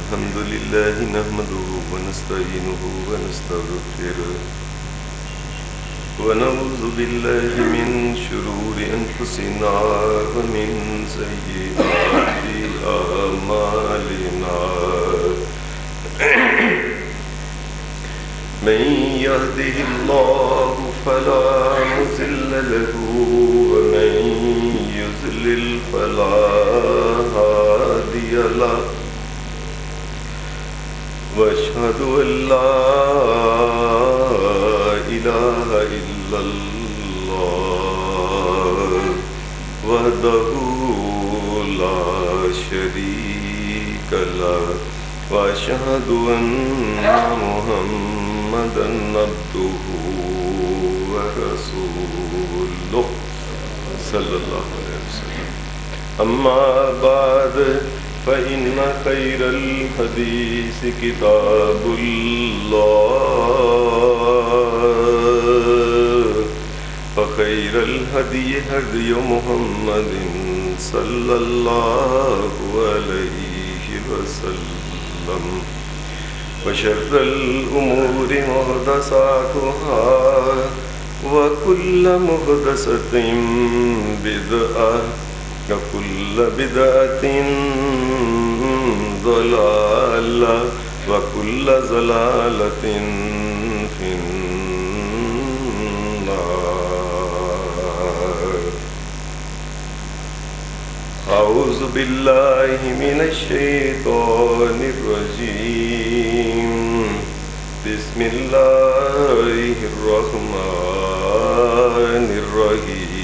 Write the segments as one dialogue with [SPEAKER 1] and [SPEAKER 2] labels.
[SPEAKER 1] الحمد لله نحمده ونستعينه ونستغفره ونعوذ بالله من شرور أنفسنا ومن سيئات أعمالنا من يهده الله فلا مضل له ومن يضلل فلا هادي له وأشهد أن لا إله إلا الله وحده لا شريك له وأشهد أن محمدًا عبده ورسوله صلى الله عليه وسلم. أما بعد فإن خير الحديث كتاب الله وخير الهدي هدي محمد صلى الله عليه وسلم وشر الأمور محدثاتها وكل محدثة بدعة وكل بدعة ضلالة وكل ضلالة في النار. أعوذ بالله من الشيطان الرجيم. بسم الله الرحمن الرحيم.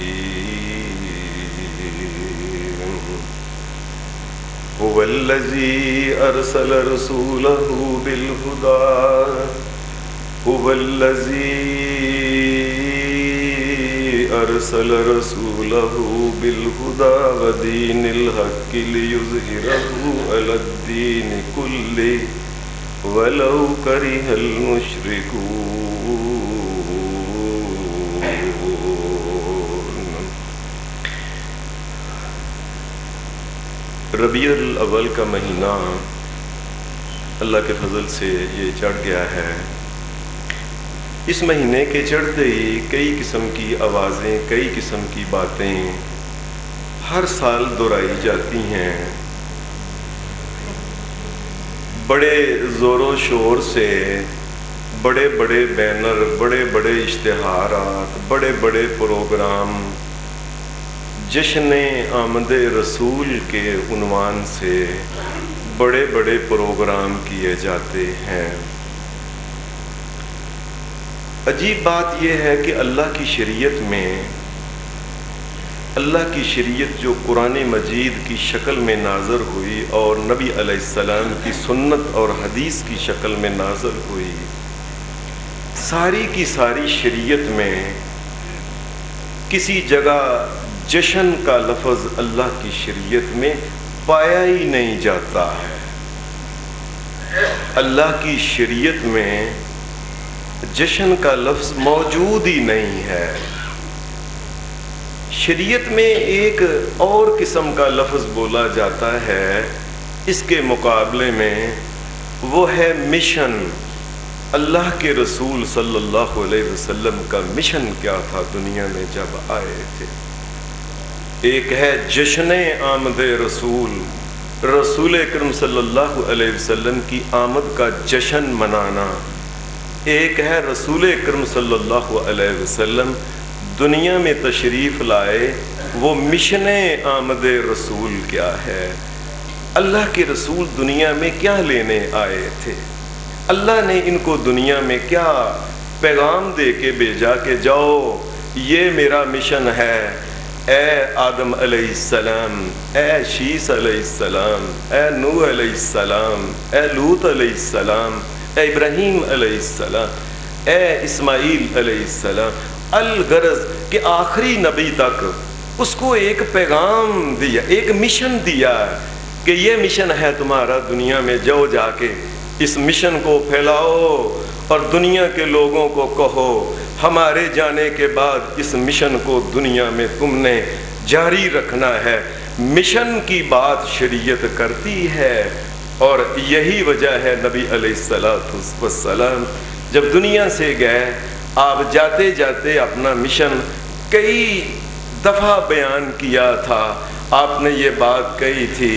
[SPEAKER 1] هو الذي أرسل رسوله بالهدى هو الذي أرسل رسوله بالهدى ودين الحق ليظهره على الدين كله ولو كره المشركون. ربیع الاول کا مہینہ اللہ کے فضل سے یہ چڑھ گیا ہے. اس مہینے کے چڑھتے ہی کئی قسم کی آوازیں، کئی قسم کی باتیں ہر سال دہرائی جاتی ہیں. بڑے زور و شور سے بڑے بڑے بینر، بڑے بڑے اشتہارات، بڑے بڑے پروگرام جشن آمد رسول کے عنوان سے بڑے بڑے پروگرام کیے جاتے ہیں. عجیب بات یہ ہے کہ اللہ کی شریعت میں، اللہ کی شریعت جو قرآن مجید کی شکل میں نازل ہوئی اور نبی علیہ السلام کی سنت اور حدیث کی شکل میں نازل ہوئی، ساری کی ساری شریعت میں کسی جگہ جشن کا لفظ اللہ کی شریعت میں پایا ہی نہیں جاتا ہے. اللہ کی شریعت میں جشن کا لفظ موجود ہی نہیں ہے. شریعت میں ایک اور قسم کا لفظ بولا جاتا ہے اس کے مقابلے میں، وہ ہے مشن. اللہ کے رسول صلی اللہ علیہ وسلم کا مشن کیا تھا دنیا میں جب آئے تھے؟ ایک ہے جشن آمد رسول، رسول اکرم صلی اللہ علیہ وسلم کی آمد کا جشن منانا. ایک ہے رسول اکرم صلی اللہ علیہ وسلم دنیا میں تشریف لائے، وہ مشن آمد رسول کیا ہے؟ اللہ کے رسول دنیا میں کیا لینے آئے تھے؟ اللہ نے ان کو دنیا میں کیا پیغام دے کے بھیجا کہ جاؤ یہ میرا مشن ہے؟ اے آدم علیہ السلام، اے شیس علیہ السلام، اے نوح علیہ السلام، اے لوط علیہ السلام، اے ابراہیم علیہ السلام، اے اسماعیل علیہ السلام، الغرض کہ آخری نبی تک اس کو ایک پیغام دیا، ایک مشن دیا کہ یہ مشن ہے تمہارا دنیا میں، جاؤ جا کے اس مشن کو پھیلاؤ اور دنیا کے لوگوں کو کہو ہمارے جانے کے بعد اس مشن کو دنیا میں تم نے جاری رکھنا ہے. مشن کی بات شریعت کرتی ہے اور یہی وجہ ہے نبی علیہ السلام جب دنیا سے گئے، آپ جاتے جاتے اپنا مشن کئی دفعہ بیان کیا تھا۔ آپ نے یہ بات کہی تھی،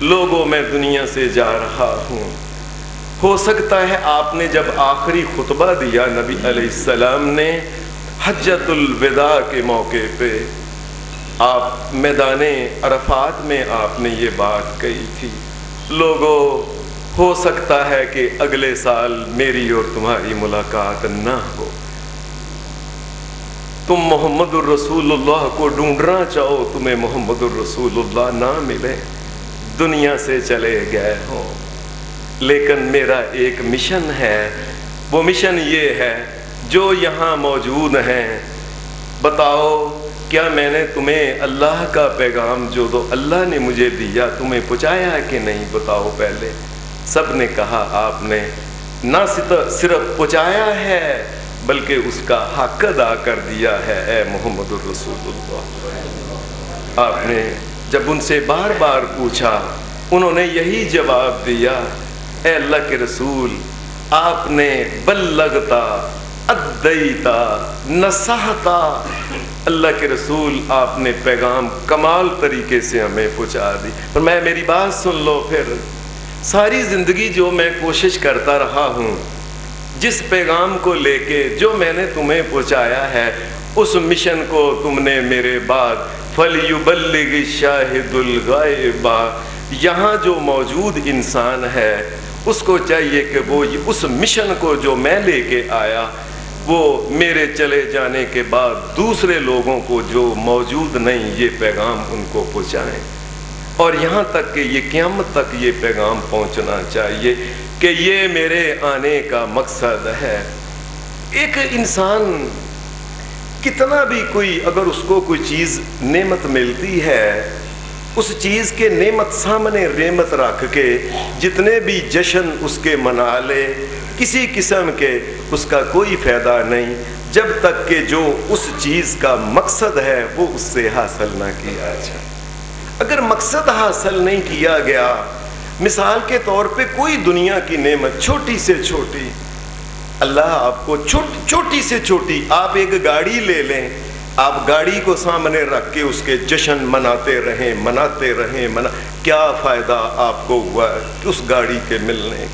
[SPEAKER 1] لوگوں میں دنیا سے جا رہا ہوں۔ ہو سکتا ہے آپ نے جب آخری خطبہ دیا نبی علیہ السلام نے حجۃ الوداع کے موقع پہ، آپ میدان عرفات میں آپ نے یہ بات کہی تھی، لوگوں ہو سکتا ہے کہ اگلے سال میری اور تمہاری ملاقات نہ ہو، تم محمد الرسول اللہ کو ڈھونڈنا چاہو، تمہیں محمد الرسول اللہ نہ ملے، دنیا سے چلے گئے ہوں، لیکن میرا ایک مشن ہے، وہ مشن یہ ہے جو یہاں موجود ہیں، بتاؤ کیا میں نے تمہیں اللہ کا پیغام جو تو اللہ نے مجھے دیا تمہیں پہنچایا ہے کہ نہیں؟ بتاؤ پہلے۔ سب نے کہا آپ نے نہ صرف پہنچایا ہے بلکہ اس کا حق ادا کر دیا ہے اے محمد الرسول اللہ۔ آپ نے جب ان سے بار بار پوچھا، انہوں نے یہی جواب دیا، اے اللہ کے رسول، آپ نے بلغتا، ادیتا، نصحتا، اللہ کے رسول آپ نے پیغام کمال طریقے سے ہمیں پہنچا دی۔ اور میری بات سن لو، پھر ساری زندگی جو میں کوشش کرتا رہا ہوں، جس پیغام کو لے کے جو میں نے تمہیں پہنچایا ہے، اس مشن کو تم نے میرے بعد فَلْيُبَلِّغِ الشَّاهِدُ الْغَائِبَ، یہاں جو موجود انسان ہے اس کو چاہیے کہ وہ اس مشن کو جو میں لے کے آیا وہ میرے چلے جانے کے بعد دوسرے لوگوں کو جو موجود نہیں یہ پیغام ان کو پہنچائیں، اور یہاں تک کہ یہ قیامت تک یہ پیغام پہنچنا چاہیے کہ یہ میرے آنے کا مقصد ہے۔ ایک انسان کتنا بھی کوئی اگر اس کو کوئی چیز نعمت ملتی ہے، اس چیز کے نعمت سامنے رحمت رکھ کے جتنے بھی جشن اس کے منا لے، کسی قسم کے اس کا کوئی فائدہ نہیں جب تک کہ جو اس چیز کا مقصد ہے وہ اس سے حاصل نہ کیا جائے۔ اگر مقصد حاصل نہیں کیا گیا، مثال کے طور پہ کوئی دنیا کی نعمت چھوٹی سے چھوٹی، اللہ آپ کو چھوٹی سے چھوٹی، آپ ایک گاڑی لے لیں، آپ گاڑی کو سامنے رکھ کے اس کے جشن مناتے رہیں کیا فائدہ آپ کو ہوا کہ اس گاڑی کے ملنے؟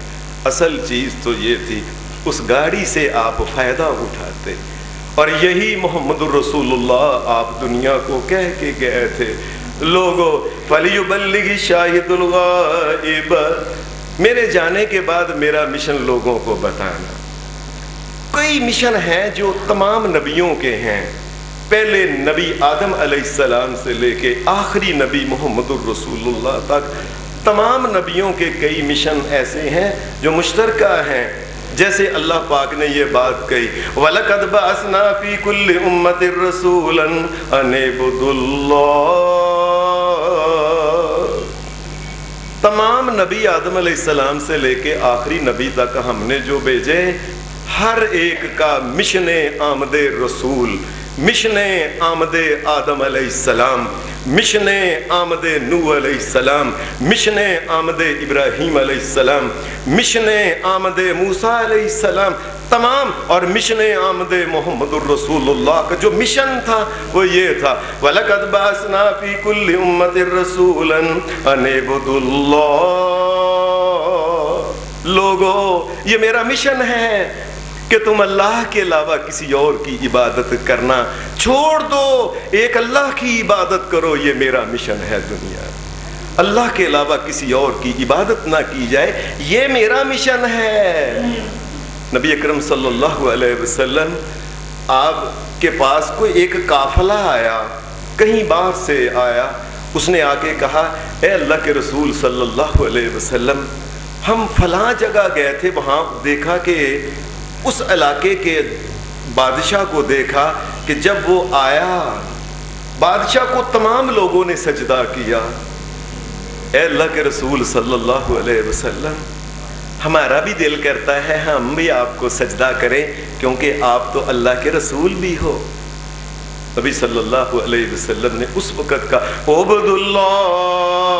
[SPEAKER 1] اصل چیز تو یہ تھی اس گاڑی سے آپ فائدہ اٹھاتے، اور یہی محمد الرسول اللہ آپ دنیا کو کہہ کے گئے تھے، لوگوں فَلْيُبَلِّغِ الشَّاهِدُ الْغَائِبَ، میرے جانے کے بعد میرا مشن لوگوں کو بتانا۔ کئی مشن ہیں جو تمام نبیوں کے ہیں، پہلے نبی آدم علیہ السلام سے لے کے آخری نبی محمد الرسول اللہ تک تمام نبیوں کے کئی مشن ایسے ہیں جو مشترکہ ہیں، جیسے اللہ پاک نے یہ بات کہی وَلَقَدْ بَعَثْنَا فِي كُلِّ أُمَّةٍ رَسُولًا أَنِ اعْبُدُوا اللَّهَ، تمام نبی آدم علیہ السلام سے لے کے آخری نبی تک ہم نے جو بھیجے، ہر ایک کا مشن آمد رسول، مشن آمد آدم علیہ السلام، مشن آمد نوح علیہ السلام، مشن آمد ابراہیم علیہ السلام، مشن آمد موسیٰ علیہ السلام، تمام، اور مشن آمد محمد الرسول اللہ کا جو مشن تھا وہ یہ تھا وَلَقَدْ بَعَثْنَا فِي كُلِّ أُمَّةٍ رَسُولًا أَنِ اعْبُدُوا اللَّهَ، لوگوں یہ میرا مشن ہے کہ تم اللہ کے علاوہ کسی اور کی عبادت کرنا چھوڑ دو، ایک اللہ کی عبادت کرو، یہ میرا مشن ہے دنیا۔ اللہ کے علاوہ کسی اور کی عبادت نہ کی جائے، یہ میرا مشن ہے۔ نبی اکرم صلی اللہ علیہ وسلم آپ کے پاس کوئی ایک قافلہ آیا، کہیں باہر سے آیا، اس نے آ کے کہا اے اللہ کے رسول صلی اللہ علیہ وسلم، ہم فلاں جگہ گئے تھے، وہاں دیکھا کہ اس علاقے کے بادشاہ کو دیکھا کہ جب وہ آیا بادشاہ کو تمام لوگوں نے سجدہ کیا۔ اے اللہ کے رسول صلی اللہ علیہ وسلم، ہمارا بھی دل کرتا ہے ہم بھی آپ کو سجدہ کریں کیونکہ آپ تو اللہ کے رسول بھی ہو۔ نبی صلی اللہ علیہ وسلم نے اس وقت کا عبد اللہ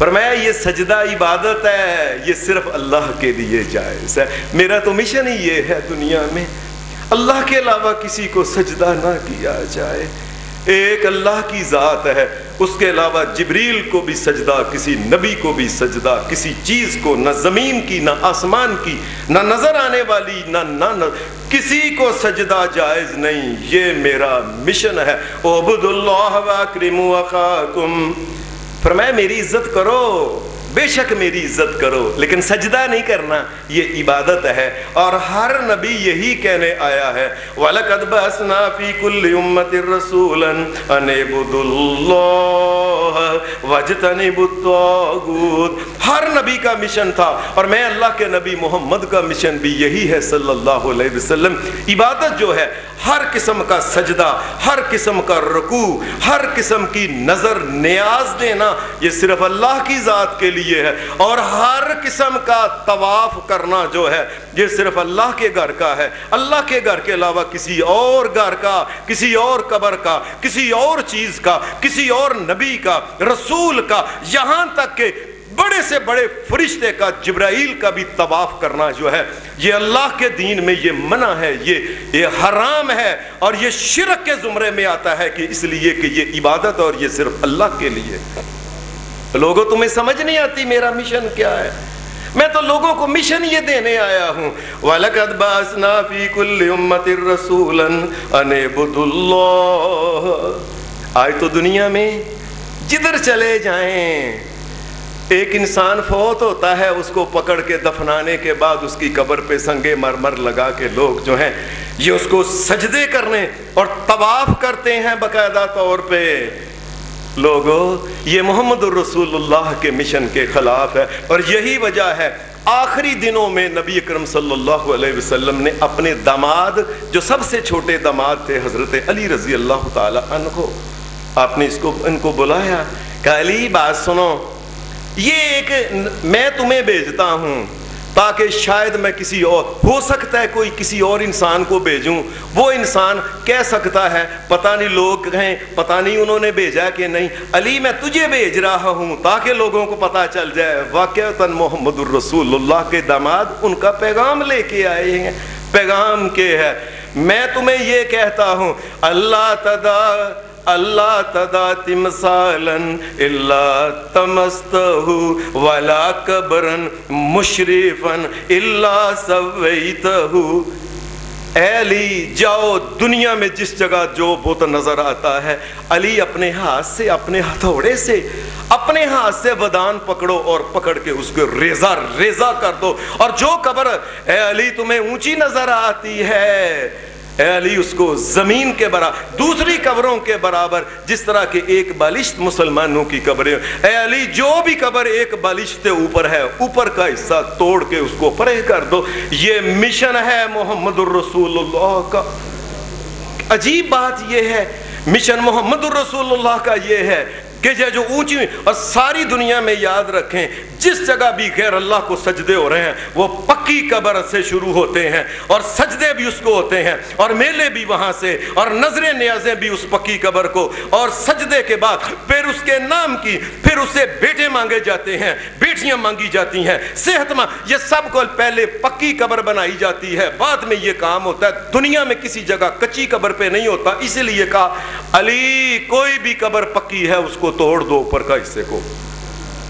[SPEAKER 1] فرمایا یہ سجدہ عبادت ہے، یہ صرف اللہ کے لیے جائز ہے۔ میرا تو مشن ہی یہ ہے دنیا میں، اللہ کے علاوہ کسی کو سجدہ نہ کیا جائے۔ ایک اللہ کی ذات ہے، اس کے علاوہ جبریل کو بھی سجدہ، کسی نبی کو بھی سجدہ، کسی چیز کو، نہ زمین کی، نہ آسمان کی، نہ نظر آنے والی، نہ کسی کو سجدہ جائز نہیں۔ یہ میرا مشن ہے۔ اعبدوا اللہ واکرموا اخاکم، فرمایا میری عزت کرو، بے شک میری عزت کرو، لیکن سجدہ نہیں کرنا، یہ عبادت ہے۔ اور ہر نبی یہی کہنے آیا ہے، وَلَقَدْ بَعَثْنَا فِي كُلِّ أُمَّةٍ رَسُولًا أَنِ اعْبُدُوا اللَّهَ وَاجْتَنِبُوا الطَّاغُوتَ۔ ہر نبی کا مشن تھا، اور میں اللہ کے نبی محمد کا مشن بھی یہی ہے صلی اللہ علیہ وسلم۔ عبادت جو ہے، ہر قسم کا سجدہ، ہر قسم کا رکوع، ہر قسم کی نظر نیاز دینا، یہ صرف اللہ کی ذات کے لیے ہے۔ اور ہر قسم کا طواف کرنا جو ہے، یہ صرف اللہ کے گھر کا ہے۔ اللہ کے گھر کے علاوہ کسی اور گھر کا، کسی اور قبر کا، کسی اور چیز کا، کسی اور نبی کا، رسول کا، یہاں تک کہ بڑے سے بڑے فرشتے کا، جبرائیل کا بھی طواف کرنا جو ہے، یہ اللہ کے دین میں یہ منع ہے، یہ حرام ہے، اور یہ شرک کے زمرے میں آتا ہے، کہ اس لیے کہ یہ عبادت اور یہ صرف اللہ کے لیے۔ لوگوں تمہیں سمجھ نہیں آتی میرا مشن کیا ہے؟ میں تو لوگوں کو مشن یہ دینے آیا ہوں، وَلَقَدْ بَعَثْنَا فِي كُلِّ أُمَّةٍ رَسُولًا أَنِ اعْبُدُوا اللَّهَ۔ آج تو دنیا میں جدھر چلے جائیں، ایک انسان فوت ہوتا ہے، اس کو پکڑ کے دفنانے کے بعد اس کی قبر پہ سنگے مرمر لگا کے لوگ جو ہیں یہ اس کو سجدے کرنے اور طواف کرتے ہیں باقاعدہ طور پہ۔ لوگوں، یہ محمد الرسول اللہ کے مشن کے خلاف ہے، اور یہی وجہ ہے آخری دنوں میں نبی اکرم صلی اللہ علیہ وسلم نے اپنے داماد، جو سب سے چھوٹے داماد تھے حضرت علی رضی اللہ تعالی عنہ، آپ نے ان کو بلایا کہ علی بات سنو، یہ ایک میں تمہیں بھیجتا ہوں تاکہ شاید میں کسی اور، ہو سکتا ہے کوئی کسی اور انسان کو بھیجوں، وہ انسان کہہ سکتا ہے پتہ نہیں لوگ کہیں پتہ نہیں انہوں نے بھیجا کہ نہیں، علی میں تجھے بھیج رہا ہوں تاکہ لوگوں کو پتہ چل جائے۔ واقعتاً محمد الرسول اللہ کے داماد ان کا پیغام لے کے آئے ہیں۔ پیغام کے ہے، میں تمہیں یہ کہتا ہوں، اللہ تدا تمثالا الا تمستہ ولا قبرا مشرفا الا سویتہ۔ اے علی، جاؤ دنیا میں جس جگہ جو بت نظر آتا ہے، علی اپنے ہاتھ سے، اپنے ہتھوڑے سے، اپنے ہاتھ سے ودان پکڑو اور پکڑ کے اس کو ریزہ ریزہ کر دو، اور جو قبر اے علی تمہیں اونچی نظر آتی ہے، اے علی اس کو زمین کے برابر، دوسری قبروں کے برابر، جس طرح کہ ایک بالشت مسلمانوں کی قبریں، اے علی جو بھی قبر ایک بالشت اوپر ہے، اوپر کا حصہ توڑ کے اس کو پرے کر دو۔ یہ مشن ہے محمد الرسول اللہ کا۔ عجیب بات یہ ہے، مشن محمد الرسول اللہ کا یہ ہے کہ جو اونچی، اور ساری دنیا میں یاد رکھیں، جس جگہ بھی غیر اللہ کو سجدے ہو رہے ہیں وہ پکی قبر سے شروع ہوتے ہیں، اور سجدے بھی اس کو ہوتے ہیں، اور میلے بھی وہاں سے، اور نظریں نیازیں بھی اس پکی قبر کو، اور سجدے کے بعد پھر اس کے نام کی، پھر اسے بیٹے مانگے جاتے ہیں، بیٹیاں مانگی جاتی ہیں، صحت مند، یہ سب کو پہلے پکی قبر بنائی جاتی ہے، بعد میں یہ کام ہوتا ہے۔ دنیا میں کسی جگہ کچی قبر پہ نہیں ہوتا، اسی لیے کہا علی کوئی بھی قبر پکی ہے اس کو توڑ دو اوپر کا حصے کو۔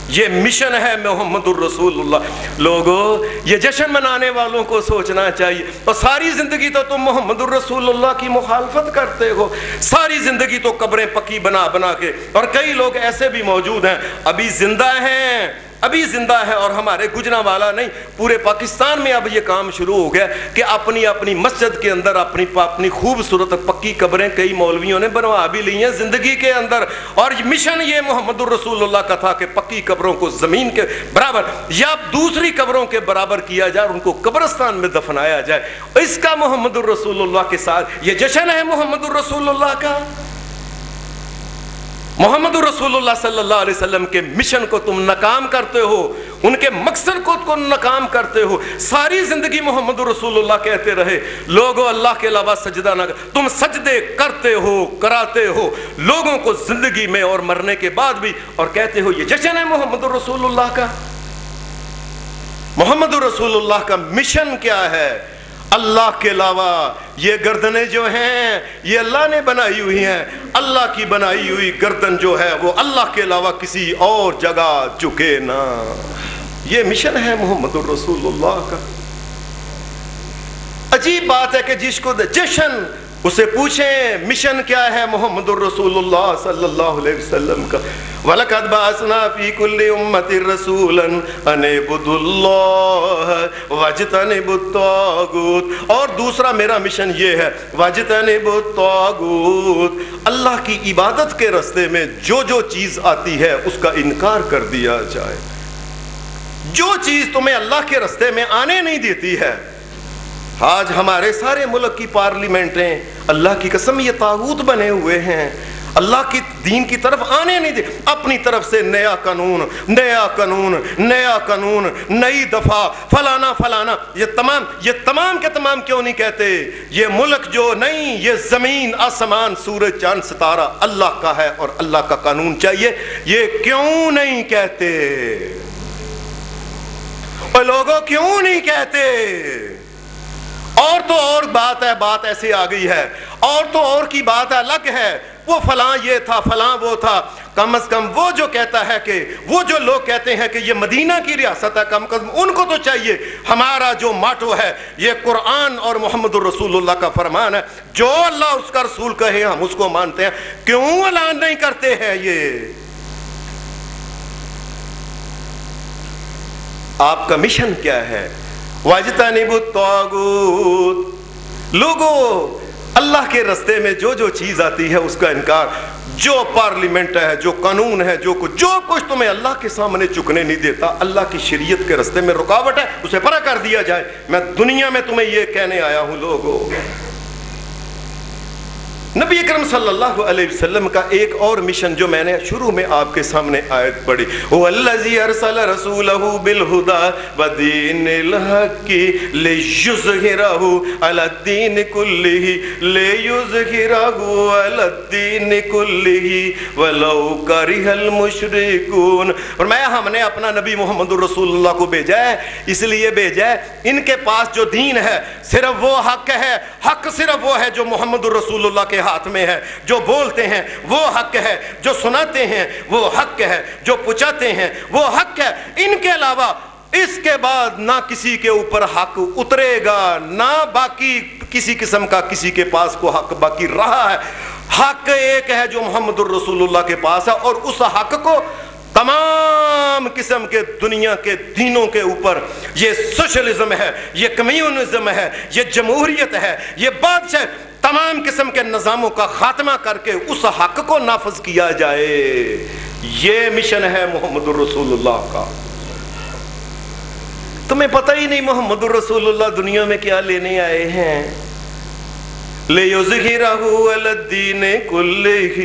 [SPEAKER 1] یہ مشن ہے محمد الرسول اللہ۔ لوگوں، یہ جشن منانے والوں کو سوچنا چاہیے، اور ساری زندگی تو تم محمد الرسول اللہ کی مخالفت کرتے ہو، ساری زندگی تو قبریں پکی بنا بنا کے، اور کئی لوگ ایسے بھی موجود ہیں ابھی زندہ ہیں، ابھی زندہ ہے، اور ہمارے گجرانوالہ نہیں، پورے پاکستان میں اب یہ کام شروع ہو گیا کہ اپنی اپنی مسجد کے اندر اپنی خوبصورت پکی قبریں کئی مولویوں نے بنوا بھی لی ہیں زندگی کے اندر۔ اور مشن یہ محمد الرسول اللہ کا تھا کہ پکی قبروں کو زمین کے برابر یا دوسری قبروں کے برابر کیا جائے اور ان کو قبرستان میں دفنایا جائے۔ اس کا محمد الرسول اللہ کے ساتھ یہ جشن ہے محمد الرسول اللہ کا۔ محمد الرسول اللہ صلی اللہ علیہ وسلم کے مشن کو تم ناکام کرتے ہو، ان کے مقصد کو ناکام کرتے ہو. ساری زندگی محمد رسول اللہ کہتے رہے لوگوں اللہ کے علاوہ سجدہ نہ کر. تم سجدے کرتے ہو, کراتے ہو لوگوں کو زندگی میں اور مرنے کے بعد بھی, اور کہتے ہو یہ جشن ہے محمد رسول اللہ کا. محمد رسول اللہ کا مشن کیا ہے؟ اللہ کے علاوہ یہ گردنیں جو ہیں یہ اللہ نے بنائی ہوئی ہیں. اللہ کی بنائی ہوئی گردن جو ہے وہ اللہ کے علاوہ کسی اور جگہ جھکے نہ. یہ مشن ہے محمد الرسول اللہ کا. عجیب بات ہے کہ جس کو جشن, اسے پوچھیں مشن کیا ہے محمد الرسول اللہ صلی اللہ علیہ وسلم کا. وَلَقَدْ بَعَثْنَا فِي كُلِّ أُمَّةٍ رَسُولًا أَنِ اعْبُدُوا اللَّهَ وَاجْتَنِبُوا الطَّاغُوتَ. اور دوسرا میرا مشن یہ ہے وَاجْتَنِبُوا الطَّاغُوتَ, اللہ کی عبادت کے راستے میں جو جو چیز آتی ہے اس کا انکار کر دیا جائے. جو چیز تمہیں اللہ کے راستے میں آنے نہیں دیتی ہے. آج ہمارے سارے ملک کی پارلیمنٹیں اللہ کی قسم یہ طاغوت بنے ہوئے ہیں, اللہ کی دین کی طرف آنے نہیں دے. اپنی طرف سے نیا قانون, نیا قانون, نیا قانون, نئی دفعہ, فلانا فلانا. یہ تمام کے تمام کیوں نہیں کہتے یہ ملک جو نہیں, یہ زمین آسمان سورج چاند ستارہ اللہ کا ہے اور اللہ کا قانون چاہیے, یہ کیوں نہیں کہتے؟ اور لوگوں کیوں نہیں کہتے؟ اور تو اور بات ہے, بات ایسے آ گئی ہے, اور تو اور کی بات الگ ہے. وہ فلاں یہ تھا, فلاں وہ تھا. کم از کم وہ جو کہتا ہے کہ وہ جو لوگ کہتے ہیں کہ یہ مدینہ کی ریاست ہے, کم از کم ان کو تو چاہیے ہمارا جو ماٹو ہے یہ قرآن اور محمد الرسول اللہ کا فرمان ہے, جو اللہ اس کا رسول کہے ہم اس کو مانتے ہیں. کیوں اعلان نہیں کرتے ہیں؟ یہ آپ کا مشن کیا ہے؟ واجتنبوا الطاغوت. لوگوں اللہ کے راستے میں جو جو چیز آتی ہے اس کا انکار. جو پارلیمنٹ ہے, جو قانون ہے, جو کچھ تمہیں اللہ کے سامنے جھکنے نہیں دیتا, اللہ کی شریعت کے راستے میں رکاوٹ ہے, اسے فرا کر دیا جائے. میں دنیا میں تمہیں یہ کہنے آیا ہوں لوگوں. نبی اکرم صلی اللہ علیہ وسلم کا ایک اور مشن جو میں نے شروع میں آپ کے سامنے آیت پڑھی, وَالَّذِي أَرْسَلَ رَسُولَهُ بِالْهُدَى وَدِينِ الْحَقِّ لِيُظْهِرَهُ عَلَى الدِّينِ كُلِّهِ لِيُظْهِرَهُ عَلَى الدِّينِ كُلِّهِ وَلَوْ كَرِهَ الْمُشْرِكُونَ. فرمایا ہم نے اپنا نبی محمد الرسول اللہ کو بھیجا ہے, اس لیے بھیجا ہے ان کے پاس جو دین ہے صرف وہ حق ہے. حق صرف وہ ہے جو محمد الرسول اللہ کے ہاتھ میں ہے. جو بولتے ہیں وہ حق ہے, جو سناتے ہیں وہ حق ہے, جو پچاتے ہیں وہ حق ہے. ان کے علاوہ اس کے بعد نہ کسی کے اوپر حق اترے گا, نہ باقی کسی قسم کا کسی کے پاس کو حق باقی رہا ہے. حق ایک ہے جو محمد الرسول اللہ کے پاس ہے, اور اس حق کو تمام قسم کے دنیا کے دینوں کے اوپر, یہ سوشلزم ہے, یہ کمیونزم ہے, یہ جمہوریت ہے, یہ بادشاہ, تمام قسم کے نظاموں کا خاتمہ کر کے اس حق کو نافذ کیا جائے. یہ مشن ہے محمد الرسول اللہ کا. تمہیں پتہ ہی نہیں محمد الرسول اللہ دنیا میں کیا لینے آئے ہیں. لِيُظْهِرَهُ عَلَى الدِّينِ كُلِّهِ,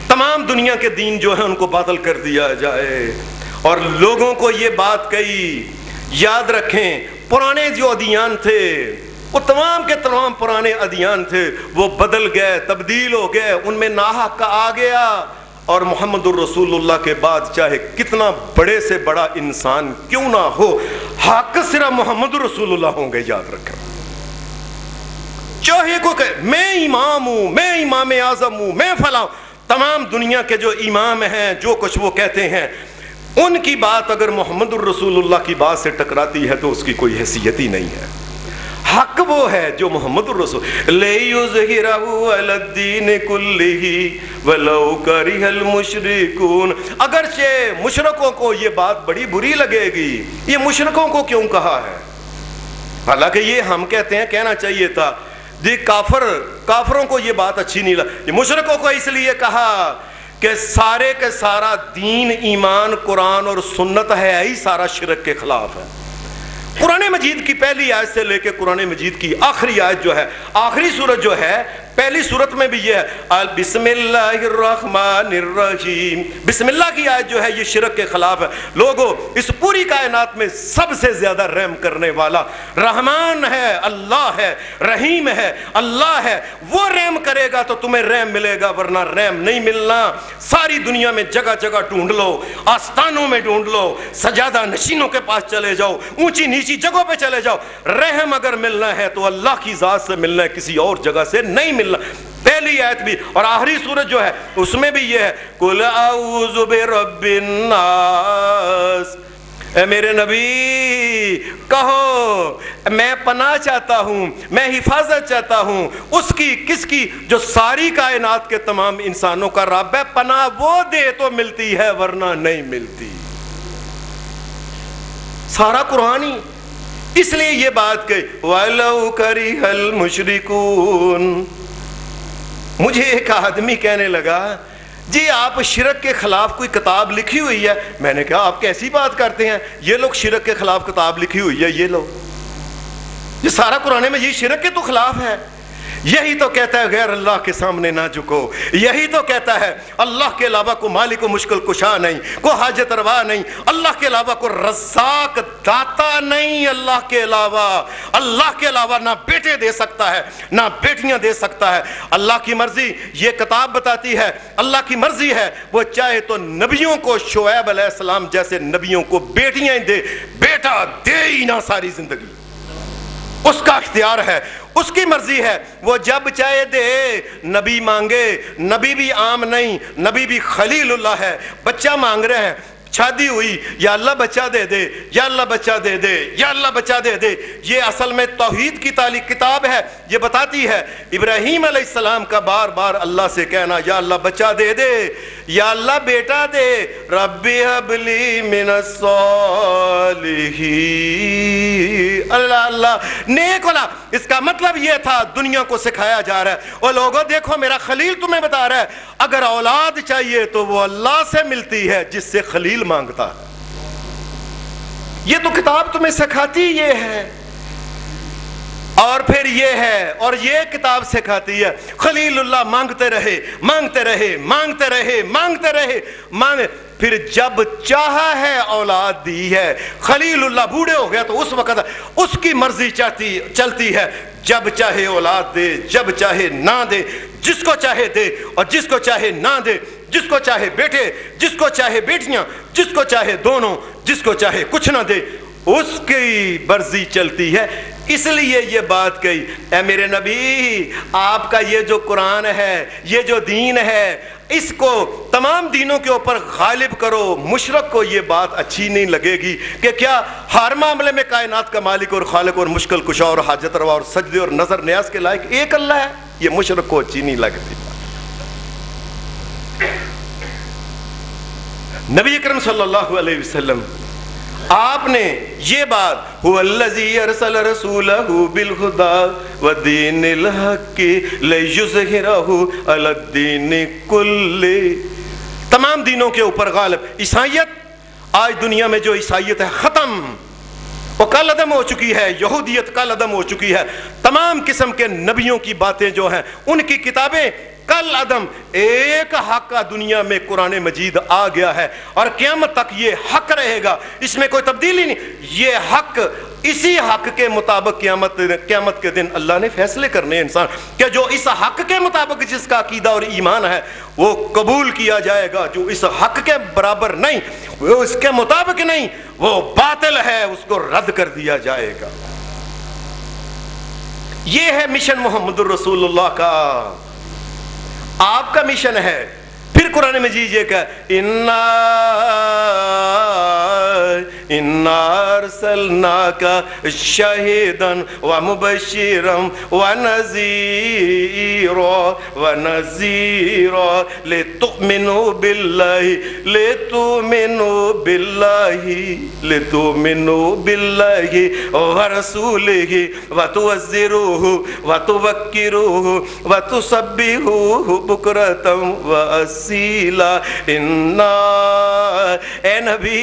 [SPEAKER 1] تمام دنیا کے دین جو ہے ان کو باطل کر دیا جائے. اور لوگوں کو یہ بات کہی, یاد رکھیں پرانے جو ادیان تھے وہ تمام کے تمام پرانے ادیان تھے, وہ بدل گئے, تبدیل ہو گئے, ان میں ناحق کا آ گیا. اور محمد الرسول اللہ کے بعد چاہے کتنا بڑے سے بڑا انسان کیوں نہ ہو, حق صرف محمد الرسول اللہ ہوں گے. یاد رکھیں, چاہے کو کہ میں امام ہوں, میں امام اعظم ہوں, میں فلاں, تمام دنیا کے جو امام ہیں جو کچھ وہ کہتے ہیں, ان کی بات اگر محمد الرسول اللہ کی بات سے ٹکراتی ہے تو اس کی کوئی حیثیت ہی نہیں ہے. حق وہ ہے جو محمد الرسول لِيُظْهِرَهُ عَلَى الدِّينِ كُلِّهِ وَلَوْ كَرِهَ الْمُشْرِكُونَ. اگرچہ مشرکوں کو یہ بات بڑی بری لگے گی. یہ مشرکوں کو کیوں کہا ہے؟ حالانکہ یہ ہم کہتے ہیں, کہنا چاہیے تھا کافروں کو یہ بات اچھی نہیں لگی. یہ مشرکوں کو اس لیے کہا کہ سارے کے سارا دین, ایمان, قرآن اور سنت ہے ہی سارا شرک کے خلاف ہے. قرآن مجید کی پہلی آیت سے لے کے قرآن مجید کی آخری آیت جو ہے, آخری سورت جو ہے, پہلی صورت میں بھی یہ ہے بسم اللہ الرحمن الرحیم، بسم اللہ کی آیت جو ہے یہ شرک کے خلاف ہے۔ لوگوں اس پوری کائنات میں سب سے زیادہ رحم کرنے والا رحمان ہے، اللہ ہے، رحیم ہے، اللہ ہے۔ وہ رحم کرے گا تو تمہیں رحم ملے گا، ورنہ رحم نہیں ملنا۔ ساری دنیا میں جگہ جگہ ڈھونڈ لو، آستانوں میں ڈھونڈ لو، سجادہ نشینوں کے پاس چلے جاؤ، اونچی نیچی جگہوں پہ چلے جاؤ، رحم اگر ملنا ہے تو اللہ کی ذات سے ملنا ہے، کسی اور جگہ سے نہیں ملنا۔ پہلی آیت بھی اور آخری سورت جو ہے اس میں بھی یہ ہے قُلْ أَعُوذُ بِرَبِّ النَّاسِ، اے میرے نبی کہو میں پناہ چاہتا ہوں، میں حفاظت چاہتا ہوں اس کی، کس کی؟ جو ساری کائنات کے تمام انسانوں کا رب ہے۔ پناہ وہ دے تو ملتی ہے ورنہ نہیں ملتی۔ سارا قرآن ہی اس لیے یہ بات کہی وَلَوْ كَرِهَ الْمُشْرِكُونَ۔ مجھے ایک آدمی کہنے لگا جی آپ شرک کے خلاف کوئی کتاب لکھی ہوئی ہے؟ میں نے کہا آپ کیسی بات کرتے ہیں، یہ لوگ شرک کے خلاف کتاب لکھی ہوئی ہے، یہ لوگ، یہ سارا قرآن میں یہ شرک کے تو خلاف ہے۔ یہی تو کہتا ہے غیر اللہ کے سامنے نہ جھکو، یہی تو کہتا ہے اللہ کے علاوہ کو مالک و مشکل کشا نہیں، کو حاجت روا نہیں، اللہ کے علاوہ کو رزاق داتا نہیں، اللہ کے علاوہ نہ بیٹے دے سکتا ہے نہ بیٹیاں دے سکتا ہے۔ اللہ کی مرضی یہ کتاب بتاتی ہے، اللہ کی مرضی ہے وہ چاہے تو نبیوں کو شعیب علیہ السلام جیسے نبیوں کو بیٹیاں دے، بیٹا دے ہی نہ ساری زندگی، اس کا اختیار ہے، اس کی مرضی ہے، وہ جب چاہے دے۔ نبی مانگے، نبی بھی عام نہیں، نبی بھی خلیل اللہ ہے، بچہ مانگ رہے ہیں، شادی ہوئی، یا اللہ بچہ دے دے، یا اللہ بچہ دے دے، یا اللہ بچہ دے دے۔ یہ اصل میں توحید کی کتاب ہے، یہ بتاتی ہے ابراہیم علیہ السلام کا بار بار اللہ سے کہنا یا اللہ بچہ دے دے، یا اللہ بیٹا دے، ربی حب لی من الصالحین، اللہ اللہ نیک والا۔ اس کا مطلب یہ تھا دنیا کو سکھایا جا رہا ہے اور لوگوں دیکھو میرا خلیل تمہیں بتا رہا ہے اگر اولاد چاہیے تو وہ اللہ سے ملتی ہے جس سے خلیل مانگتا ہے۔ یہ تو کتاب تمہیں سکھاتی یہ ہے، اور پھر یہ ہے، اور یہ کتاب سکھاتی ہے خلیل اللہ مانگتے رہے مانگتے رہے مانگتے رہے مانگتے رہے پھر جب چاہا ہے اولاد دی ہے۔ خلیل اللہ بوڑھے ہو گیا تو اس وقت اس کی مرضی چلتی ہے، جب چاہے اولاد دے، جب چاہے نہ دے، جس کو چاہے دے اور جس کو چاہے نہ دے، جس کو چاہے بیٹے، جس کو چاہے بیٹیاں، جس کو چاہے دونوں، جس کو چاہے کچھ نہ دے، اس کی مرضی چلتی ہے۔ اس لیے یہ بات کہی اے میرے نبی آپ کا یہ جو قرآن ہے، یہ جو دین ہے، اس کو تمام دینوں کے اوپر غالب کرو۔ مشرک کو یہ بات اچھی نہیں لگے گی کہ کیا ہر معاملے میں کائنات کا مالک اور خالق اور مشکل کشا اور حاجت روا اور سجدے اور نظر نیاز کے لائق ایک اللہ ہے، یہ مشرک کو اچھی نہیں لگتی۔ نبی اکرم صلی اللہ علیہ وسلم آپ نے یہ بات هو الذی ارسل رسولہ بالہدی ودین الحق لیظہرہ علی الدین کلہ، تمام دینوں کے اوپر غالب۔ عیسائیت آج دنیا میں جو عیسائیت ہے ختم، وہ کل عدم ہو چکی ہے، یہودیت کل عدم ہو چکی ہے، تمام قسم کے نبیوں کی باتیں جو ہیں ان کی کتابیں کل عدم، ایک حق کا دنیا میں قرآن مجید آ گیا ہے اور قیامت تک یہ حق رہے گا، اس میں کوئی تبدیلی نہیں۔ یہ حق، اسی حق کے مطابق قیامت کے دن اللہ نے فیصلے کرنے انسان کہ جو اس حق کے مطابق جس کا عقیدہ اور ایمان ہے وہ قبول کیا جائے گا، جو اس حق کے برابر نہیں، وہ اس کے مطابق نہیں، وہ باطل ہے، اس کو رد کر دیا جائے گا۔ یہ ہے مشن محمد الرسول اللہ کا، آپ کا مشن ہے۔ پھر قرآن مجید یہ کہ اِنَّا أَرْسَلْنَاكَ شَاهِدًا وَمُبَشِّرًا وَنَذِيرًا لِتُؤْمِنُوا بِاللَّهِ وَرَسُولِهِ وَتُوَزِّرُوهُ وَتُوَكِّرُوهُ وَتُسَبِّحُوهُ بُكْرَةً وَأَصِيلًا۔ اے نبی،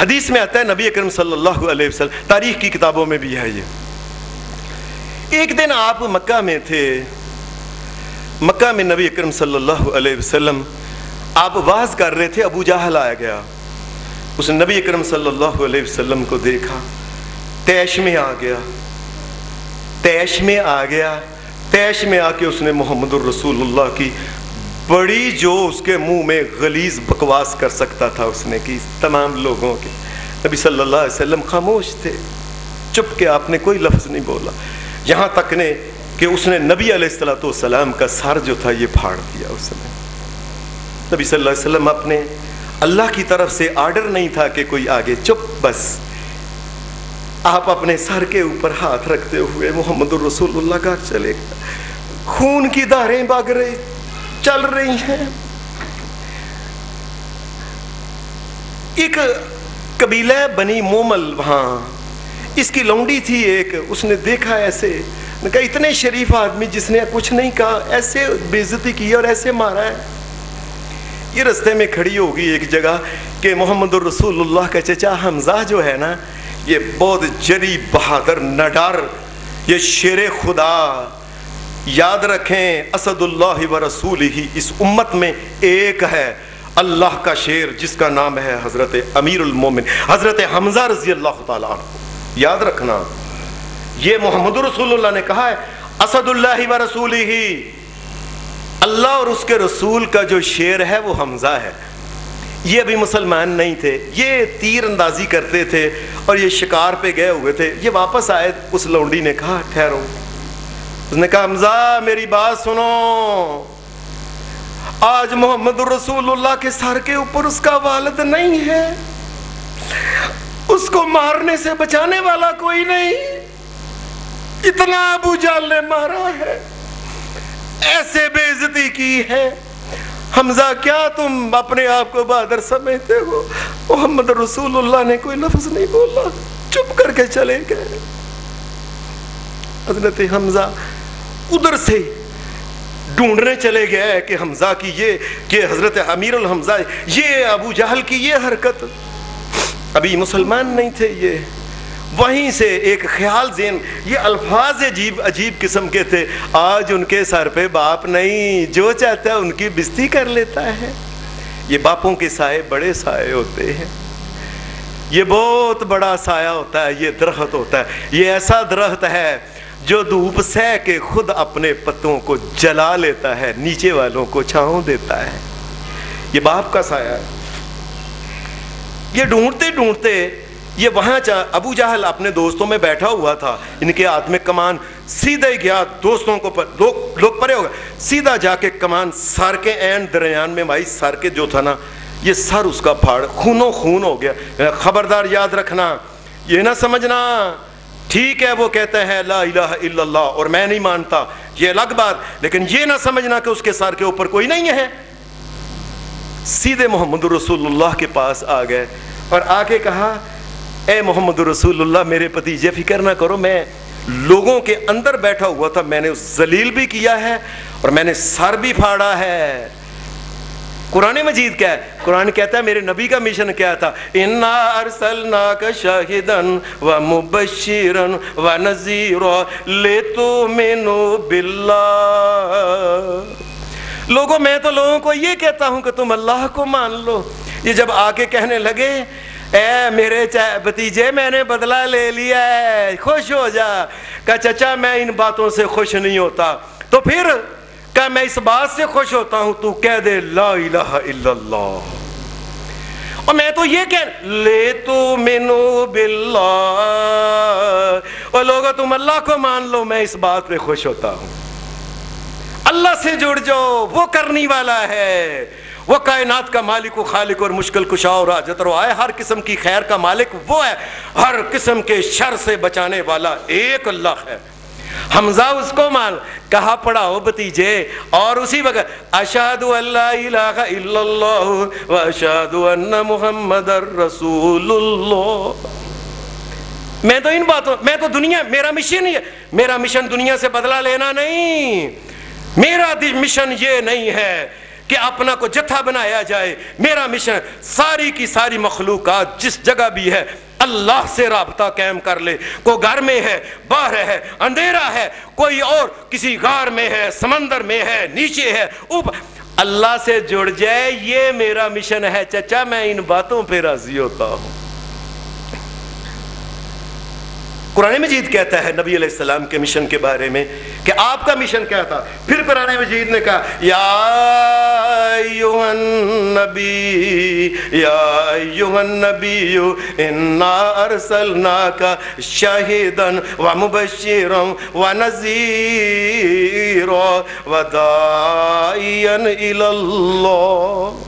[SPEAKER 1] حدیث میں آتا ہے نبی اکرم صلی اللہ علیہ وسلم، تاریخ کی کتابوں میں بھی ہے یہ، ایک دن آپ مکہ میں تھے، مکہ میں نبی اکرم صلی اللہ علیہ وسلم آپ واز کر رہے تھے، ابو جہل آیا گیا، اس نے نبی اکرم صلی اللہ علیہ وسلم کو دیکھا، تیش میں آ گیا، تیش میں آ گیا، تیش میں آ کے اس نے محمد الرسول اللہ کی بڑی جو اس کے منہ میں غلیظ بکواس کر سکتا تھا اس نے کی تمام لوگوں کے۔ نبی صلی اللہ علیہ وسلم خاموش تھے، چپ کے، آپ نے کوئی لفظ نہیں بولا، یہاں تک نے کہ اس نے نبی علیہ السلام کا سر جو تھا یہ پھاڑ دیا اس نے۔ نبی صلی اللہ علیہ وسلم اپنے اللہ کی طرف سے آرڈر نہیں تھا کہ کوئی آگے، چپ، بس آپ اپنے سر کے اوپر ہاتھ رکھتے ہوئے محمد الرسول اللہ کا چلے گئے، خون کی دھاریں بگ رہی چل رہی ہیں۔ ایک قبیلہ بنی مومل، وہاں اس کی لونڈی تھی ایک، اس نے دیکھا ایسے، نے کہا اتنے شریف آدمی جس نے کچھ نہیں کہا، ایسے بے عزتی کی اور ایسے مارا ہے۔ یہ رستے میں کھڑی ہوگی ایک جگہ کہ محمد الرسول اللہ کا چچا حمزہ جو ہے نا، یہ بہت جری بہادر نڈر، یہ شیر خدا، یاد رکھیں اسد اللہ و رسولہ، اس امت میں ایک ہے اللہ کا شیر جس کا نام ہے حضرت امیر المومن حضرت حمزہ رضی اللہ تعالیٰ عنہ، یاد رکھنا۔ یہ محمد رسول اللہ نے کہا ہے اسد اللہ و رسولہ، اللہ اور اس کے رسول کا جو شیر ہے وہ حمزہ ہے۔ یہ ابھی مسلمان نہیں تھے، یہ تیر اندازی کرتے تھے اور یہ شکار پہ گئے ہوئے تھے، یہ واپس آئے، اس لونڈی نے کہا ٹھہرو، اس نے کہا حمزہ میری بات سنو، آج محمد رسول اللہ کے سر کے اوپر اس کا والد نہیں ہے، اس کو مارنے سے بچانے والا کوئی نہیں، اتنا ابو جہل نے مارا ہے، ایسے بے عزتی کی ہے۔ حمزہ کیا تم اپنے آپ کو بہادر سمجھتے ہو؟ محمد رسول اللہ نے کوئی لفظ نہیں بولا، چپ کر کے چلے گئے۔ حضرت حمزہ ادھر سے ڈھونڈنے چلے گئے کہ حمزہ کی یہ، کہ حضرت امیر الحمزہ، یہ ابو جہل کی یہ حرکت، ابھی مسلمان نہیں تھے یہ۔ وہیں سے ایک خیال ذہن، یہ الفاظ عجیب قسم کے تھے، آج ان کے سر پہ باپ نہیں، جو چاہتا ہے ان کی بستی کر لیتا ہے۔ یہ باپوں کے سائے بڑے سائے ہوتے ہیں، یہ بہت بڑا سایہ ہوتا ہے، یہ درخت ہوتا ہے، یہ ایسا درخت ہے جو دھوپ سہ کے خود اپنے پتوں کو جلا لیتا ہے، نیچے والوں کو چھاؤں دیتا ہے، یہ باپ کا سایہ ہے۔ یہ ڈھونڈتے ڈھونڈتے یہ وہاں ابو جہل اپنے دوستوں میں بیٹھا ہوا تھا، ان کے ہاتھ میں کمان، سیدھے گیا دوستوں کو، لوگ پرے ہو گئے، سیدھا جا کے کمان سر کے عین درمیان میں، بھائی سر کے جو تھا نا، یہ سر اس کا پھاڑ خونوں خون ہو گیا۔ خبردار یاد رکھنا، یہ نہ سمجھنا ٹھیک ہے وہ کہتا ہے لا الہ الا اللہ اور میں نہیں مانتا، یہ الگ بات، لیکن یہ نہ سمجھنا کہ اس کے سر کے اوپر کوئی نہیں ہے۔ سیدھے محمد رسول اللہ کے پاس آ گئے اور آ کے کہا اے محمد رسول اللہ میرے بھتیجے فکر نہ کرو، میں لوگوں کے اندر بیٹھا ہوا تھا، میں نے ذلیل بھی کیا ہے اور میں نے سر بھی پھاڑا ہے۔ قرآن مجید کیا ہے؟ قرآن کہتا ہے میرے نبی کا مشن کیا تھا، اِنَّا أَرْسَلْنَاكَ شَاهِدًا وَمُبَشِّرًا وَنَذِيرًا لِتُؤْمِنُوا بِاللَّهِ۔ لوگوں میں تو لوگوں کو یہ کہتا ہوں کہ تم اللہ کو مان لو۔ یہ جب آ کے کہنے لگے اے میرے بھتیجے میں نے بدلہ لے لیا ہے، خوش ہو جا، کہا چچا میں ان باتوں سے خوش نہیں ہوتا، تو پھر کہا میں اس بات سے خوش ہوتا ہوں تو کہہ دے لا الہ الا اللہ، اور میں تو یہ کہہ لے تو منو باللہ، اور لوگوں تم اللہ کو مان لو، میں اس بات پہ خوش ہوتا ہوں۔ اللہ سے جڑ جاؤ، وہ کرنی والا ہے، وہ کائنات کا مالک و خالق اور مشکل کشا اور حاجت روا ہے، ہر قسم کی خیر کا مالک وہ ہے، ہر قسم کے شر سے بچانے والا ایک اللہ ہے۔ حمزہ اس کو مان، کہا پڑھاؤ بھتیجے، اور اسی وقت اشہد ان لا الہ الا اللہ و اشہد ان محمد رسول اللہ۔ میں تو ان باتوں، میں تو دنیا، میرا مشن یہ، میرا مشن دنیا سے بدلہ لینا نہیں، میرا مشن یہ نہیں ہے
[SPEAKER 2] کہ اپنا کو جتھا بنایا جائے. میرا مشن ساری کی ساری مخلوقات جس جگہ بھی ہے اللہ سے رابطہ قائم کر لے. کوئی گھر میں ہے، باہر ہے، اندھیرا ہے، کوئی اور کسی غار میں ہے، سمندر میں ہے، نیچے ہے، اوپر، اللہ سے جڑ جائے. یہ میرا مشن ہے چچا. میں ان باتوں پہ راضی ہوتا ہوں. قرآن مجید کہتا ہے نبی علیہ السلام کے مشن کے بارے میں کہ آپ کا مشن کیا تھا. پھر قرآن مجید نے کہا یا ایھا النبی یا ایھا النبی انا ارسلناک شاہدا ومبشرا ونذیرا وداعیا الی اللہ.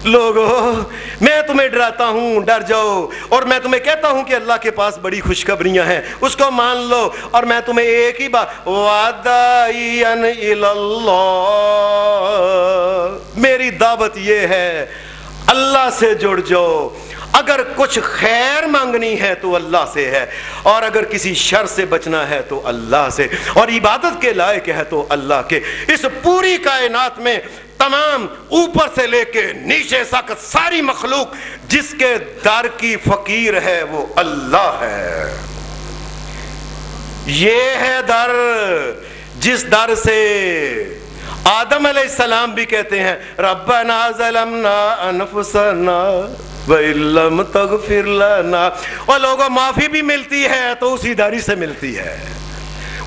[SPEAKER 2] لوگوں میں تمہیں ڈراتا ہوں، ڈر جاؤ، اور میں تمہیں کہتا ہوں کہ اللہ کے پاس بڑی خوشخبریاں ہیں، اس کو مان لو. اور میں تمہیں ایک ہی بات، وَدَاعِيًا إِلَى اللَّهِ، میری دعوت یہ ہے اللہ سے جڑ جاؤ. اگر کچھ خیر مانگنی ہے تو اللہ سے ہے، اور اگر کسی شر سے بچنا ہے تو اللہ سے، اور عبادت کے لائق ہے تو اللہ کے. اس پوری کائنات میں تمام اوپر سے لے کے نیچے تک ساری مخلوق جس کے در کی فقیر ہے وہ اللہ ہے. یہ ہے در جس در سے آدم علیہ السلام بھی کہتے ہیں ربنا ظلمنا انفسنا وَإِن لَّمْ تَغْفِرْ لَنَا. اور لوگوں معافی بھی ملتی ہے تو اسی در ہی سے ملتی ہے.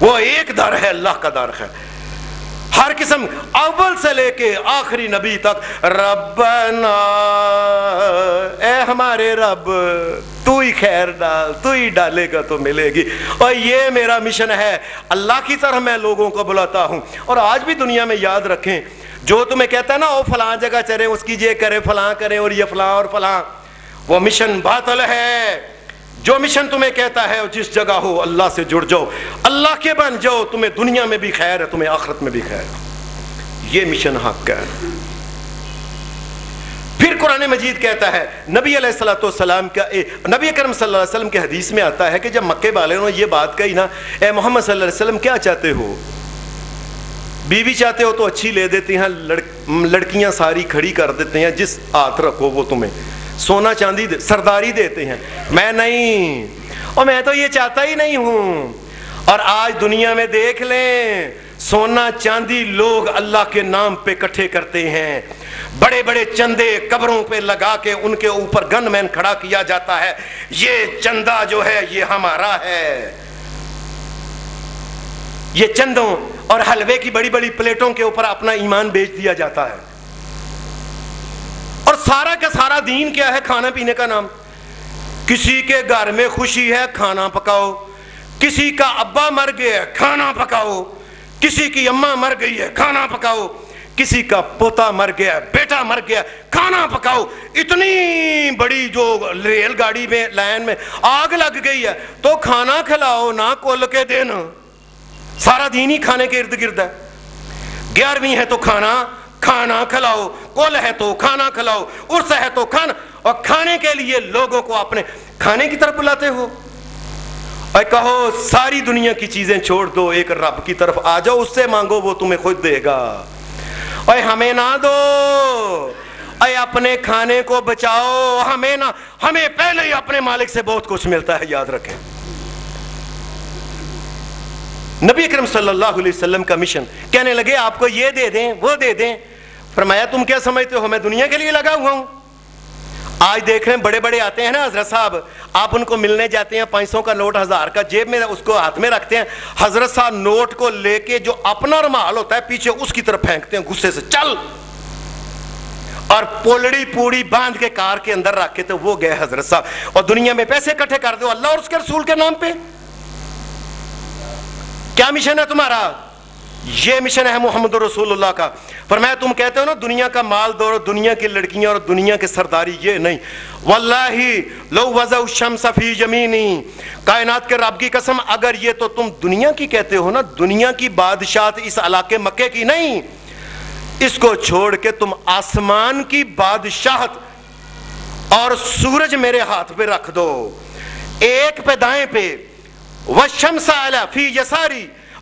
[SPEAKER 2] وہ ایک در ہے، اللہ کا در ہے. ہر قسم اول سے لے کے آخری نبی تک ربنا، اے ہمارے رب تو ہی خیر ڈال، تو ہی ڈالے گا تو ملے گی. اور یہ میرا مشن ہے، اللہ کی طرح میں لوگوں کو بلاتا ہوں. اور آج بھی دنیا میں یاد رکھیں، جو تمہیں کہتا ہے نا وہ فلاں جگہ چلے، اس کی یہ کرے، فلاں کرے، اور یہ فلاں اور فلاں، وہ مشن باطل ہے. جو مشن تمہیں کہتا ہے جس جگہ ہو اللہ سے جڑ جاؤ، اللہ کے بن جاؤ، تمہیں دنیا میں بھی خیر ہے، تمہیں آخرت میں بھی خیر ہے. یہ مشن حق ہے. پھر قرآن مجید کہتا ہے نبی علیہ السلام کا، نبی اکرم صلی اللہ علیہ وسلم کے حدیث میں آتا ہے کہ جب مکے والوں نے یہ بات کہی نا، اے محمد صلی اللہ علیہ وسلم کیا چاہتے ہو؟ بیوی چاہتے ہو تو اچھی لے دیتے ہیں، لڑکیاں ساری کھڑی کر دیتے ہیں، جس ہاتھ رکھو وہ تمہیں سونا چاندی سرداری دیتے ہیں. میں نہیں، اور میں تو یہ چاہتا ہی نہیں ہوں. اور آج دنیا میں دیکھ لیں، سونا چاندی لوگ اللہ کے نام پہ اکٹھے کرتے ہیں، بڑے بڑے چندے قبروں پہ لگا کے ان کے اوپر گن مین کھڑا کیا جاتا ہے. یہ چندہ جو ہے یہ ہمارا ہے. یہ چندوں اور حلوے کی بڑی بڑی پلیٹوں کے اوپر اپنا ایمان بیچ دیا جاتا ہے. اور سارا کا سارا دین کیا ہے؟ کھانا پینے کا نام. کسی کے گھر میں خوشی ہے، کھانا پکاؤ. کسی کا ابا مر گیا ہے، کھانا پکاؤ. کسی کی اماں مر گئی ہے، کھانا پکاؤ. کسی کا پوتا مر گیا، بیٹا مر گیا، کھانا پکاؤ. اتنی بڑی جو ریل گاڑی میں لائن میں آگ لگ گئی ہے تو کھانا کھلاؤ نہ کل کے دن. سارا دین ہی کھانے کے ارد گرد ہے. 11ویں ہے تو کھانا کھلاؤ، کل ہے تو کھانا کھلاؤ، عرس ہے تو کھانا. اور کھانے کے لیے لوگوں کو اپنے کھانے کی طرف بلاتے ہو. اور کہو ساری دنیا کی چیزیں چھوڑ دو، ایک رب کی طرف آ جاؤ، اس سے مانگو وہ تمہیں خود دے گا. اور ہمیں نہ دو، اے اپنے کھانے کو بچاؤ. ہمیں نہ، ہمیں پہلے ہی اپنے مالک سے بہت کچھ ملتا ہے، یاد رکھیں. نبی اکرم صلی اللہ علیہ وسلم کا مشن، کہنے لگے آپ کو یہ دے دیں وہ دے دیں. فرمایا تم کیا سمجھتے ہو میں دنیا کے لیے لگا ہوا ہوں؟ آج دیکھ رہے ہیں بڑے بڑے آتے ہیں نا حضرت صاحب، آپ ان کو ملنے جاتے ہیں، 500 کا نوٹ 1000 کا جیب میں اس کو ہاتھ میں رکھتے ہیں. حضرت صاحب نوٹ کو لے کے جو اپنا رومال ہوتا ہے پیچھے اس کی طرف پھینکتے ہیں غصے سے، چل. اور پولڑی پوڑی باندھ کے کار کے اندر رکھ کے تو وہ گئے حضرت صاحب. اور دنیا میں پیسے اکٹھے کر دو اللہ اور اس کے رسول کے نام پہ. کیا مشن ہے تمہارا؟ یہ مشن ہے محمد رسول اللہ کا. فرمایا تم کہتے ہو نا دنیا کا مال دو، دنیا کی لڑکیاں اور دنیا کے سرداری، یہ نہیں. واللہ لو وضع الشمس فی یمینی، کائنات کے رب کی قسم اگر یہ تو تم دنیا کی کہتے ہو نا، دنیا کی بادشاہت اس علاقے مکے کی نہیں، اس کو چھوڑ کے تم آسمان کی بادشاہت اور سورج میرے ہاتھ پہ رکھ دو، ایک پہ دائیں پہ، والشمس علی فی یساری،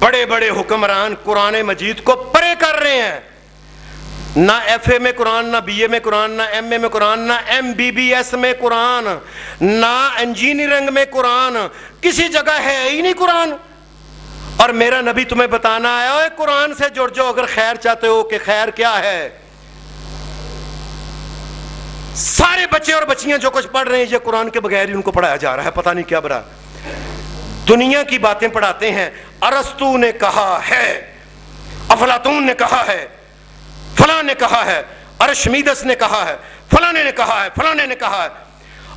[SPEAKER 2] بڑے بڑے حکمران قرآن مجید کو پرے کر رہے ہیں. نہ ایف اے میں قرآن، نہ بی اے میں قرآن، نہ ایم اے میں قرآن، نہ ایم بی بی ایس میں قرآن، نہ انجینئرنگ میں قرآن، کسی جگہ ہے ہی نہیں قرآن. اور میرا نبی تمہیں بتانا آیا ہے قرآن سے جڑ جاؤ اگر خیر چاہتے ہو. کہ خیر کیا ہے؟ سارے بچے اور بچیاں جو کچھ پڑھ رہے ہیں یہ قرآن کے بغیر ہی ان کو پڑھایا جا رہا ہے، پتہ نہیں کیا برا. دنیا کی باتیں پڑھاتے ہیں. ارسطو نے کہا ہے، افلاطون نے کہا ہے، فلاں نے کہا ہے، ارشمیدس نے کہا ہے، فلانے نے کہا ہے، فلانے نے کہا ہے.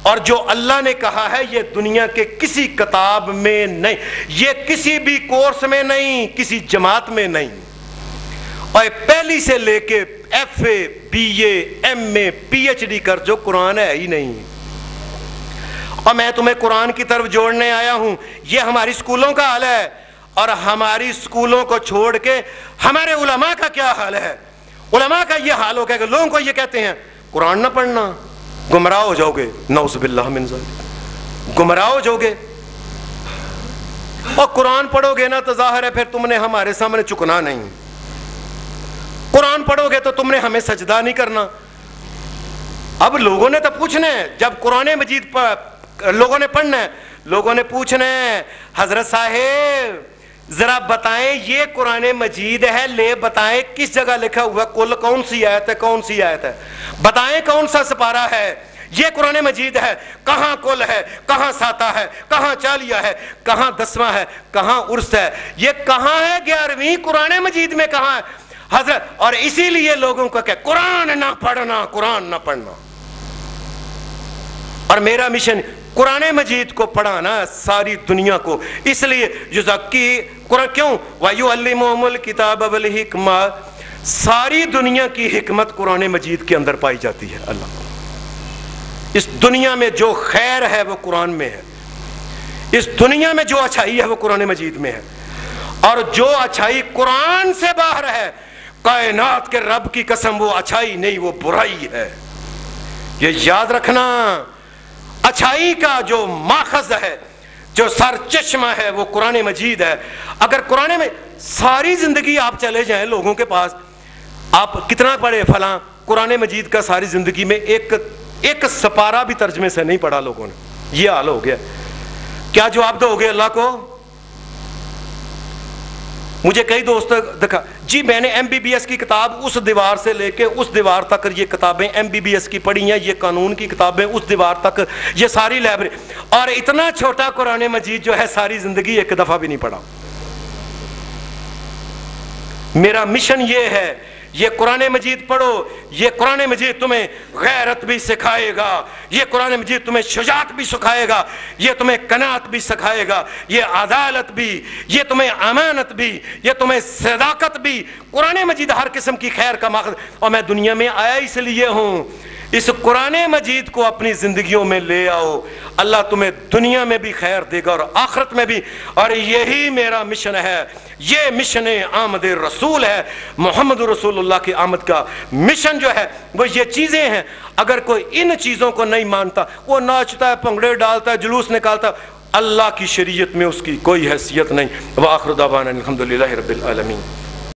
[SPEAKER 2] اور جو اللہ نے کہا ہے یہ دنیا کے کسی کتاب میں نہیں، یہ کسی بھی کورس میں نہیں، کسی جماعت میں نہیں. اور پہلی سے لے کے F A, B A, M A, P H D کر جو قرآن ہے ہی نہیں. اور میں تمہیں قرآن کی طرف جوڑنے آیا ہوں. یہ ہماری اسکولوں کا حال ہے، اور ہماری اسکولوں کو چھوڑ کے ہمارے علماء کا کیا حال ہے. علماء کا یہ حال ہو گیا کہ لوگوں کو یہ کہتے ہیں قرآن نہ پڑھنا، گمراہ ہو جاؤ گے. نعوذ باللہ من ذالک، گمراہ ہو جاؤ گے. اور قرآن پڑھو گے نا تو ظاہر ہے پھر تم نے ہمارے سامنے چکنا نہیں. قرآن پڑھو گے تو تم نے ہمیں سجدہ نہیں کرنا. اب لوگوں نے تو پوچھنا ہے، جب قرآن مجید لوگوں نے پڑھنا ہے، لوگوں نے پوچھنا ہے حضرت صاحب ذرا بتائیں یہ قرآن مجید ہے، لے بتائیں کس جگہ لکھا ہوا کل کون سی آیت ہے، کون سی آیت ہے، بتائیں کون سا سپارہ ہے. یہ قرآن مجید ہے، کہاں کل ہے، کہاں ساتہ ہے، کہاں چالیہ ہے، کہاں 10واں ہے، کہاں عرس ہے، یہ کہاں ہے 11ویں قرآن مجید میں کہاں ہے حضرت. اور اسی لیے لوگوں کو کہ قرآن نہ پڑھنا، قرآن نہ پڑھنا. اور میرا مشن قرآن مجید کو پڑھانا ساری دنیا کو. اس لیے یزکی قرآن کیوں وَيُعَلِّمُهُمُ الْكِتَابَ وَالْحِکْمَةَ، ساری دنیا کی حکمت قرآن مجید کے اندر پائی جاتی ہے. اللہ اس دنیا میں جو خیر ہے وہ قرآن میں ہے، اس دنیا میں جو اچھائی ہے وہ قرآن مجید میں ہے. اور جو اچھائی قرآن سے باہر ہے، کائنات کے رب کی قسم وہ اچھائی نہیں، وہ برائی ہے. یہ یاد رکھنا. اچھائی کا جو ماخذ ہے، جو سر چشمہ ہے وہ قرآن مجید ہے. اگر قرآن میں ساری زندگی آپ چلے جائیں لوگوں کے پاس، آپ کتنا پڑھے فلاں، قرآن مجید کا ساری زندگی میں ایک سپارہ بھی ترجمے سے نہیں پڑھا لوگوں نے. یہ حال ہو گیا. کیا جواب دو گے اللہ کو؟ مجھے کئی دوست دکھا جی میں نے ایم بی بی ایس کی کتاب اس دیوار سے لے کے اس دیوار تک یہ کتابیں ایم بی بی ایس کی پڑھی ہیں، یہ قانون کی کتابیں اس دیوار تک، یہ ساری لائبریری. اور اتنا چھوٹا قرآن مجید جو ہے ساری زندگی ایک دفعہ بھی نہیں پڑھا. میرا مشن یہ ہے، یہ قرآن مجید پڑھو. یہ قرآن مجید تمہیں غیرت بھی سکھائے گا، یہ قرآن مجید تمہیں شجاعت بھی سکھائے گا، یہ تمہیں قناعت بھی سکھائے گا، یہ عدالت بھی، یہ تمہیں امانت بھی، یہ تمہیں صداقت بھی. قرآن مجید ہر قسم کی خیر کا ماخذ. اور میں دنیا میں آیا اس لیے ہوں، اس قرآن مجید کو اپنی زندگیوں میں لے آؤ. اللہ تمہیں دنیا میں بھی خیر دے گا اور آخرت میں بھی. اور یہی میرا مشن ہے، یہ مشن آمد رسول ہے. محمد رسول اللہ کی آمد کا مشن جو ہے وہ یہ چیزیں ہیں. اگر کوئی ان چیزوں کو نہیں مانتا، وہ ناچتا ہے، پنگڑے ڈالتا ہے، جلوس نکالتا ہے، اللہ کی شریعت میں اس کی کوئی حیثیت نہیں. وآخر دعوانا الحمدللہ رب العالمین.